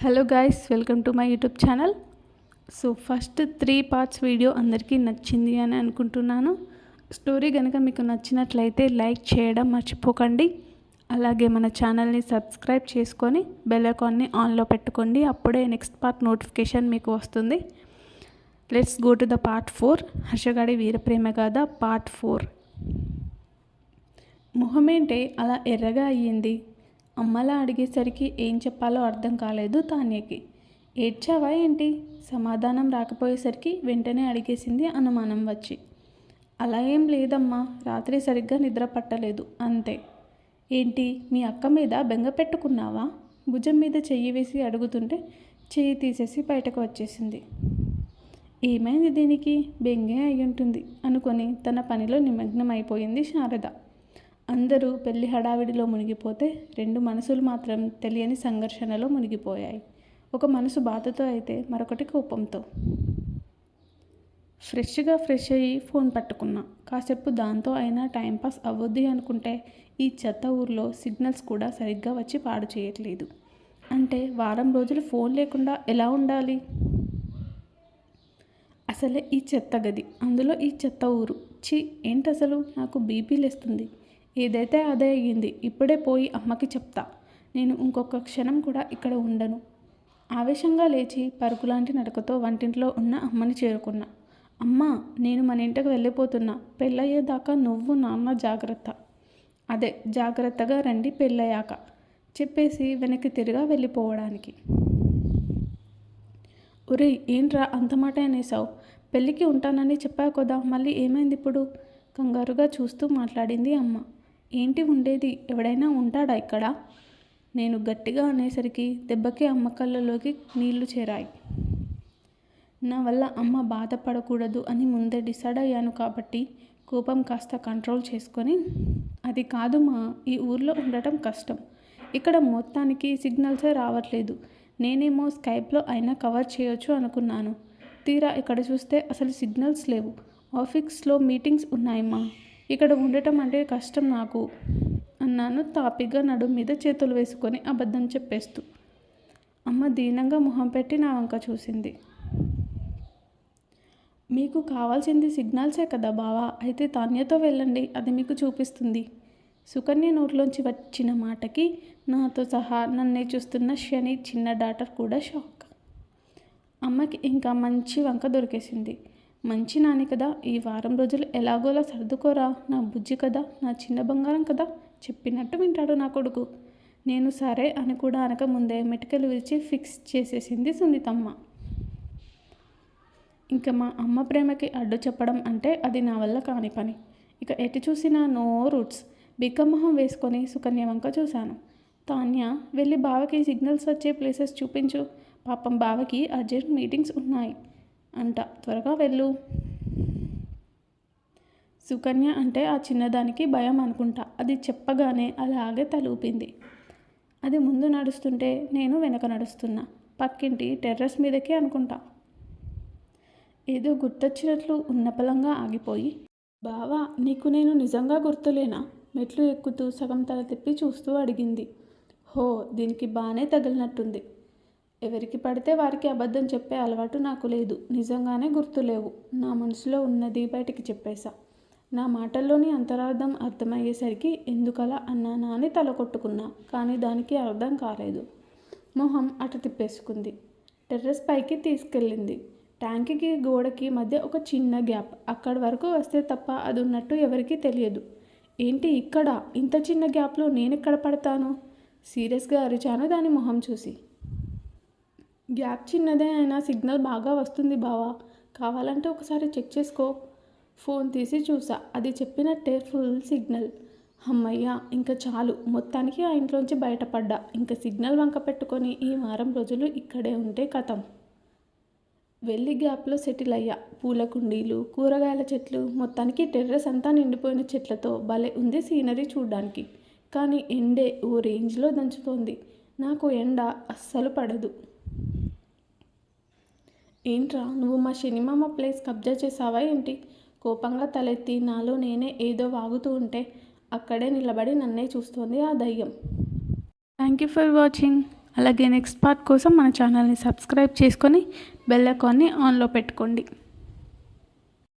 Hello guys, welcome to my YouTube channel. So first 3 parts video అందరికీ నచ్చింది అని అనుకుంటున్నాను. స్టోరీ కనుక మీకు నచ్చినట్లయితే లైక్ చేయడం మర్చిపోకండి. అలాగే మన ఛానల్ని సబ్స్క్రైబ్ చేసుకొని బెల్ ఐకాన్ని ఆన్లో పెట్టుకోండి. అప్పుడే నెక్స్ట్ పార్ట్ నోటిఫికేషన్ మీకు వస్తుంది. Let's go to the part 4. హర్షగాడి వీరప్రేమ గాథ పార్ట్ 4. మొహమేంటే అలా ఎర్రగా అయ్యింది? అమ్మలా అడిగేసరికి ఏం చెప్పాలో అర్థం కాలేదు తాన్యకి. ఏడ్చావా ఏంటి? సమాధానం రాకపోయేసరికి వెంటనే అడిగేసింది అనుమానం వచ్చి. అలా ఏం లేదమ్మా, రాత్రి సరిగ్గా నిద్ర పట్టలేదు అంతే. ఏంటి, మీ అక్క మీద బెంగ పెట్టుకున్నావా? భుజం మీద చెయ్యి వేసి అడుగుతుంటే చెయ్యి తీసేసి బయటకు వచ్చేసింది. ఏమైంది దీనికి? బెంగే అయ్యుంటుంది అనుకొని తన పనిలో నిమగ్నం అయిపోయింది శారద. అందరూ పెళ్లి హడావిడిలో మునిగిపోతే 2 మనసులు మాత్రం తెలియని సంఘర్షణలో మునిగిపోయాయి. ఒక మనసు బాధతో అయితే మరొకటి కోపంతో. ఫ్రెష్ అయ్యి ఫోన్ పట్టుకున్నా. కాసేపు దాంతో అయినా టైంపాస్ అవ్వద్ది అనుకుంటే ఈ చెత్త ఊర్లో సిగ్నల్స్ కూడా సరిగ్గా వచ్చి పాడు చేయట్లేదు. అంటే వారం రోజులు ఫోన్ లేకుండా ఎలా ఉండాలి? అసలే ఈ చెత్త గది, అందులో ఈ చెత్త ఊరు. ఏంటసలు నాకు బీపీ లేస్తుంది. ఏదైతే అదే అయ్యింది. ఇప్పుడే పోయి అమ్మకి చెప్తా. నేను ఇంకొక క్షణం కూడా ఇక్కడ ఉండను. ఆవేశంగా లేచి పరుగులాంటి నడకతో వంటింట్లో ఉన్న అమ్మని చేరుకున్నా. అమ్మా, నేను మన ఇంటికి వెళ్ళిపోతున్నా. పెళ్ళయ్యేదాకా నువ్వు నాన్న జాగ్రత్త. అదే జాగ్రత్తగా రండి పెళ్ళయ్యాక చెప్పేసి వెనక్కి తిరిగా వెళ్ళిపోవడానికి. ఒరేయ్, ఏంట్రా అంత మాట అనేసావు? పెళ్ళికి ఉంటానని చెప్పావు కదా, మళ్ళీ ఏమైంది ఇప్పుడు? కంగారుగా చూస్తూ మాట్లాడింది అమ్మ. ఏంటి ఉండేది? ఎవడైనా ఉంటాడా ఇక్కడ? నేను గట్టిగా అనేసరికి దెబ్బకి అమ్మ కళ్ళలోకి నీళ్లు చేరాయి. నా వల్ల అమ్మ బాధపడకూడదు అని ముందే డిసైడ్ అయ్యాను కాబట్టి కోపం కాస్త కంట్రోల్ చేసుకొని, అది కాదు మా, ఈ ఊర్లో ఉండటం కష్టం. ఇక్కడ మొత్తానికి సిగ్నల్సే రావట్లేదు. నేనేమో స్కైప్లో అయినా కవర్ చేయొచ్చు అనుకున్నాను. తీరా ఇక్కడ చూస్తే అసలు సిగ్నల్స్ లేవు. ఆఫీస్లో మీటింగ్స్ ఉన్నాయమ్మా. ఇక్కడ ఉండటం అంటే కష్టం నాకు అన్నాను తాపిగా నడుం మీద చేతులు వేసుకొని అబద్ధం చెప్పేస్తూ. అమ్మ దీనంగా మొహం పెట్టి నా వంక చూసింది. మీకు కావాల్సింది సిగ్నల్సే కదా బావా, అయితే తాన్యతో వెళ్ళండి, అది మీకు చూపిస్తుంది. సుకన్య నోట్లోంచి వచ్చిన మాటకి నాతో సహా నన్నే చూస్తున్న శని చిన్న డాటర్ కూడా షాక్. అమ్మకి ఇంకా మంచి వంక దొరికేసింది. మంచి నాని కదా, ఈ వారం రోజులు ఎలాగోలా సర్దుకోరా, నా బుజ్జి కదా, నా చిన్న బంగారం కదా, చెప్పినట్టు వింటాడు నా కొడుకు. నేను సరే అని కూడా అనక ముందే మెటికలు విరిచి ఫిక్స్ చేసేసింది సునీతమ్మ. ఇంకా మా అమ్మ ప్రేమకి అడ్డు చెప్పడం అంటే అది నా వల్ల కాని పని. ఇక ఎటు చూసినా నో రూట్స్. బిక్కమొహం వేసుకొని సుకన్య వంక చూశాను. తాన్య, వెళ్ళి బావకి సిగ్నల్స్ వచ్చే ప్లేసెస్ చూపించు. పాపం బావకి అర్జెంట్ మీటింగ్స్ ఉన్నాయి అంట, త్వరగా వెళ్ళు. సుకన్య అంటే ఆ చిన్నదానికి భయం అనుకుంటా. అది చెప్పగానే అలాగే తలూపింది. అది ముందు నడుస్తుంటే నేను వెనక నడుస్తున్నా. పక్కింటి టెర్రస్ మీదకే అనుకుంటా. ఏదో గుర్తొచ్చినట్లు ఉన్నపలంగా ఆగిపోయి, బావా నీకు నేను నిజంగా గుర్తులేనా? మెట్లు ఎక్కుతూ సగం తల తిప్పి చూస్తూ అడిగింది. హో, దీనికి బాగానే తగిలినట్టుంది. ఎవరికి పడితే వారికి అబద్ధం చెప్పే అలవాటు నాకు లేదు. నిజంగానే గుర్తులేవు. నా మనసులో ఉన్నది బయటికి చెప్పేశా. నా మాటల్లోని అంతరార్థం అర్థమయ్యేసరికి ఎందుకలా అన్నానా అని తల కొట్టుకున్నా. కానీ దానికి అర్థం కాలేదు. మొహం అట తిప్పేసుకుంది. టెర్రస్ పైకి తీసుకెళ్ళింది. ట్యాంక్కి గోడకి మధ్య ఒక చిన్న గ్యాప్. అక్కడి వరకు వస్తే తప్ప అది ఉన్నట్టు ఎవరికీ తెలియదు. ఏంటి ఇక్కడ ఇంత చిన్న గ్యాప్లో నేనెక్కడ పడతాను? సీరియస్గా అరిచాను దాని మొహం చూసి. గ్యాప్ చిన్నదే అయినా సిగ్నల్ బాగా వస్తుంది బావా, కావాలంటే ఒకసారి చెక్ చేసుకో. ఫోన్ తీసి చూసా. అది చెప్పినట్టే ఫుల్ సిగ్నల్. అమ్మయ్య, ఇంకా చాలు. మొత్తానికి ఆ ఇంట్లోంచి బయటపడ్డా. ఇంకా సిగ్నల్ వంక పెట్టుకొని ఈ వారం రోజులు ఇక్కడే ఉంటే కథం. వెళ్ళి గ్యాప్లో సెటిల్ అయ్యా. పూల కుండీలు, కూరగాయల చెట్లు, మొత్తానికి టెర్రస్ అంతా నిండిపోయిన చెట్లతో భలే ఉంది సీనరీ చూడ్డానికి. కానీ ఎండే ఓ రేంజ్లో దంచుతోంది. నాకు ఎండ అస్సలు పడదు. ఏంట్రా, నువ్వు మా శనిమామ ప్లేస్ కబ్జా చేసావా ఏంటి? కోపంగా తలెత్తి నాలో నేనే ఏదో వాగుతూ ఉంటే అక్కడే నిలబడి నన్నే చూస్తోంది ఆ దయ్యం. Thank you for watching. అలాగే నెక్స్ట్ పార్ట్ కోసం మన ఛానల్ని సబ్స్క్రైబ్ చేసుకొని బెల్ ఐకాన్ని ఆన్లో పెట్టుకోండి.